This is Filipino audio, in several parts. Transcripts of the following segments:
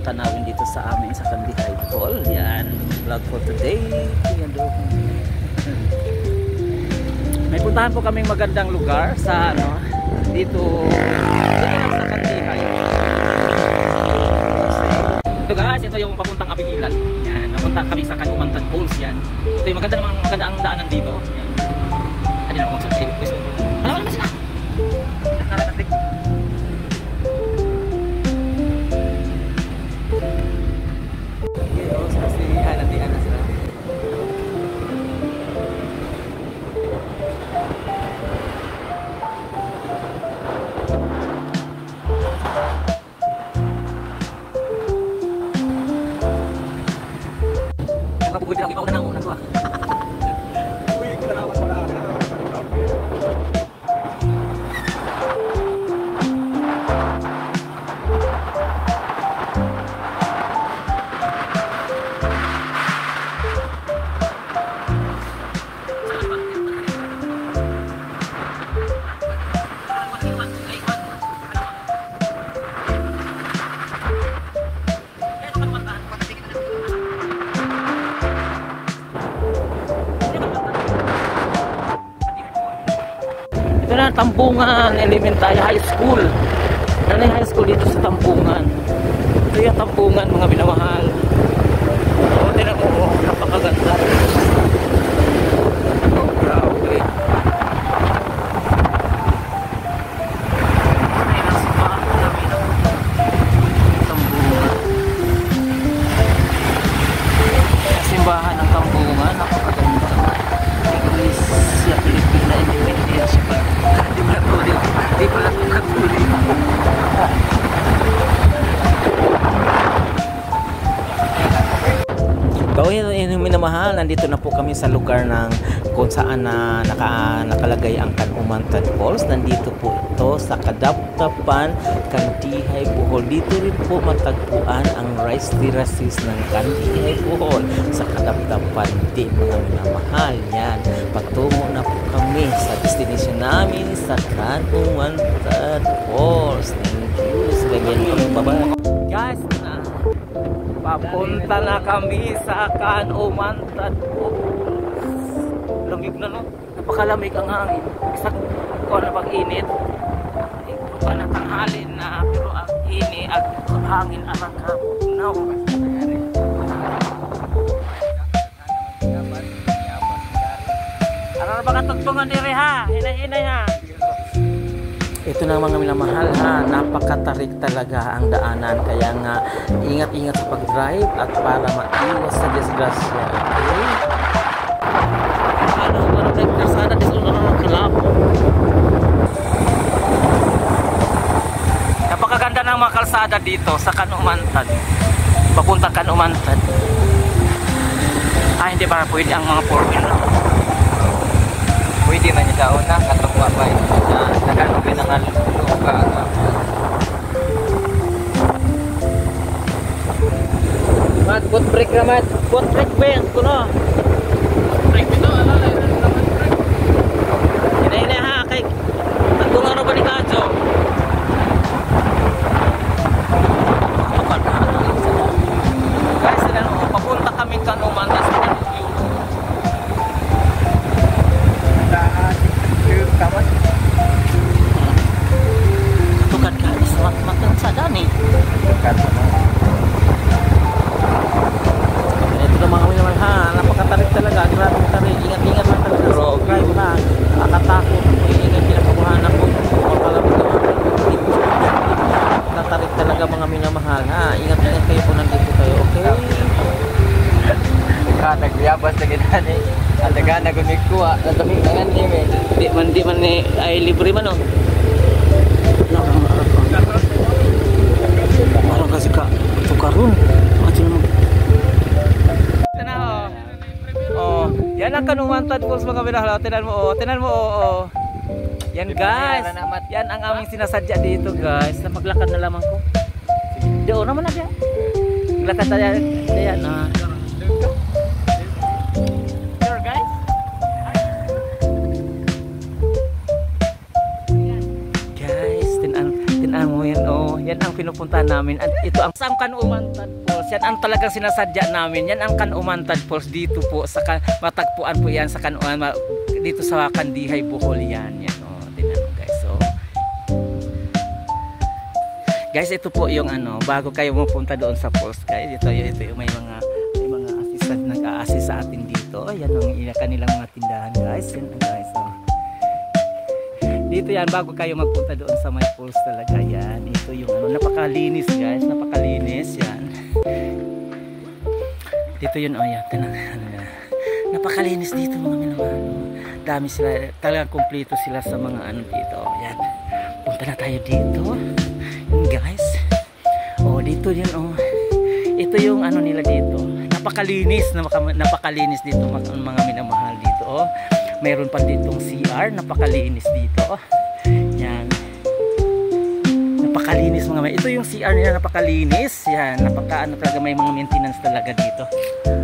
tanawin dito sa amin sa Kandihay Fall. Yan, vlog for today. Yan doon. May puntahan po kaming magandang lugar sa ano, dito sa Kandihay. Ito guys, ito yung papuntang Abigilan. Yan, napunta kami sa Kanumantan Falls yan. Ito yung maganda ang daanan dito. Yan. Ano na kung sa gusto. Alam mo sila. Nakarating. Nakapugod lang ikaw na una ko. Ito na, Tampungan Elementary High School. Ano yung high school dito sa Tampungan? Ito yung Tampungan, mga minamahal. O, tinan mo, napakaganda. Oh, grabe. Ay, nasa paan namin ang Tampungan. Simbahan ng Tampungan, napakaganda. Iglesia Pilipina Independencia pa. Di pala ito Katolik. Yung minamahal, nandito na po kami sa lugar ng kung saan na nakalagay ang Kanumantan Falls. Nandito po ito sa Kadaptapan, Kandihay, Bohol. Dito rin po matagpuan ang rice terraces ng Kandihay, Bohol sa Kadaptapan din, mga minamahal. Yan, patungo na po kami sa destination namin sa Kanumantan Falls. Thank you. So, ganyan kami. Bye-bye. Guys, papunta na kami sa Kanumantan Falls. Lamig na, no? Napakalamig ang hangin. Isang ko na pag-init. Ito pa na tanghalin na, pero ang ini at hangin arang hapon. No? Ano na ba katugtungan diri ha? Hinay-hinay ha? Ito na mga minamahal ha, napakatarik talaga ang daanan, kaya nga ingat-ingat sa pag-drive at para maiwas sa disgrasya. Okay? Ano, nagkasada dito na kalabo. Napakaganda ng mga kalsada dito sa Kanumantan. Papunta Kanumantan. Hindi ba pwede ang mga 4-wheel na? Pwede man yung daon na, katungwa ba yun na nakanubi na nga lupa. Mat, foot brake na mat. Foot brake ba yan? Kuno. Brake ito, ano na yun? Hinay-hinay ha, kay tatungan ro ba ni Kajo? Guys, papunta kami Kanumantan sa tukan guys, matang sada nih. Ito na mga naman ha, napakatarik talaga, grabe tarik, ingat-ingat lang talaga. Pero okay na, nakatakot, ingat pinakabuhan ako. Natarik talaga mga minamahal ha, ingat-ingat kayo po nandito kayo, okay? Nagbiyabas na kita ni alaga na gumikuha nataming nangan ni me di man ni ay libre man o parang kasi ka ito karoon yan ang Kanumantan Falls mga minahal. Tinan mo o yan guys, yan ang aming sinasadya dito guys, na maglakad na lamang ko doon naman na dyan maglakad tayo yan na yan ang pinupunta pupunta namin. At ito ang Kanumantad Falls. Yan ang talagang sinasadya namin. Yan ang Kanumantad Falls dito po sa matagpuan po yan sa dito sa Kandihay, Bohol yan. Yan oh, tingnan mo guys. So guys, ito po yung bago kayo mapunta doon sa falls guys. Ito yung may mga assistant nag-a-assist sa atin dito. Yan ang kanilang mga tindahan guys. Yan guys. So dito yan, bago kayo magpunta doon sa may falls talaga yan. Ito yung napakalinis guys, napakalinis yan. Dito yun, oh yan, napakalinis dito mga minamahal. Dami sila, talagang kumpleto sila sa mga dito. Yan, punta na tayo dito. Yan guys. Oh, dito yun, oh. Ito yung nila dito. Napakalinis, napakalinis dito mga minamahal dito, oh. Mayroon pa ditong CR, napakalinis dito. Yan. Napakalinis mga may. Ito yung CR nila, napakalinis. Yan, talaga may mga maintenance talaga dito.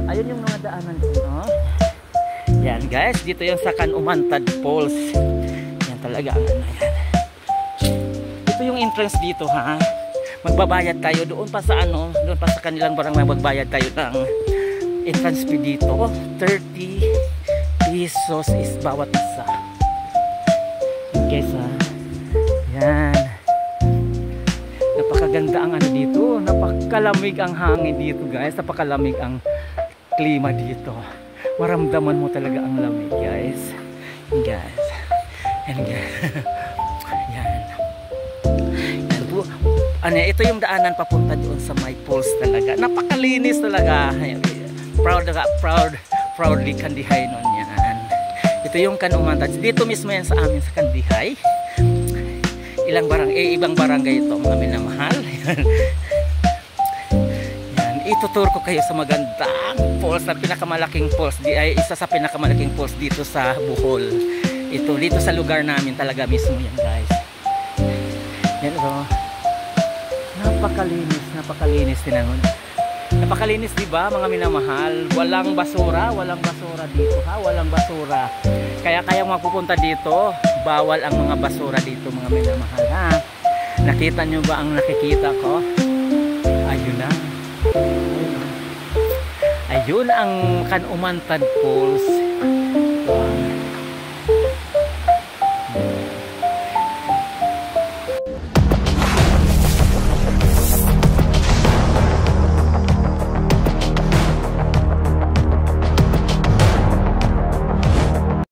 Ayun yung mga daanan dito. Yan guys, dito yung sa Kanumantad Falls. Yan talaga ang yan. Ito yung entrance dito ha. Magbabayad tayo doon pa sa doon pa sa kanilang barangay, magbayad tayo ng entrance fee dito. 30 pesos is bawat isa. Okay sa yan, napakaganda ang dito, napakalamig ang hangin dito guys, napakalamig ang klima dito, maramdaman mo talaga ang lamig guys. Guys and guys yan po, ito yung daanan papunta doon sa may falls talaga, napakalinis talaga. Proudly Kandihay nun yan. Ito yung Kanumantad. Dito mismo yan sa amin sa Kandihay. Ibang barangay ito mga minamahal. Yan. Ituturo ko kayo sa magandang falls na pinakamalaking falls. Isa sa pinakamalaking falls dito sa Bohol. Dito sa lugar namin talaga mismo yan guys. Yan ito. Napakalinis tinanong. Napakalinis diba mga minamahal, walang basura dito ha, walang basura. Kaya mapupunta dito, bawal ang mga basura dito mga minamahal ha. Nakita nyo ba ang nakikita ko? Ayun na. Ayun ang Kanumantad Falls.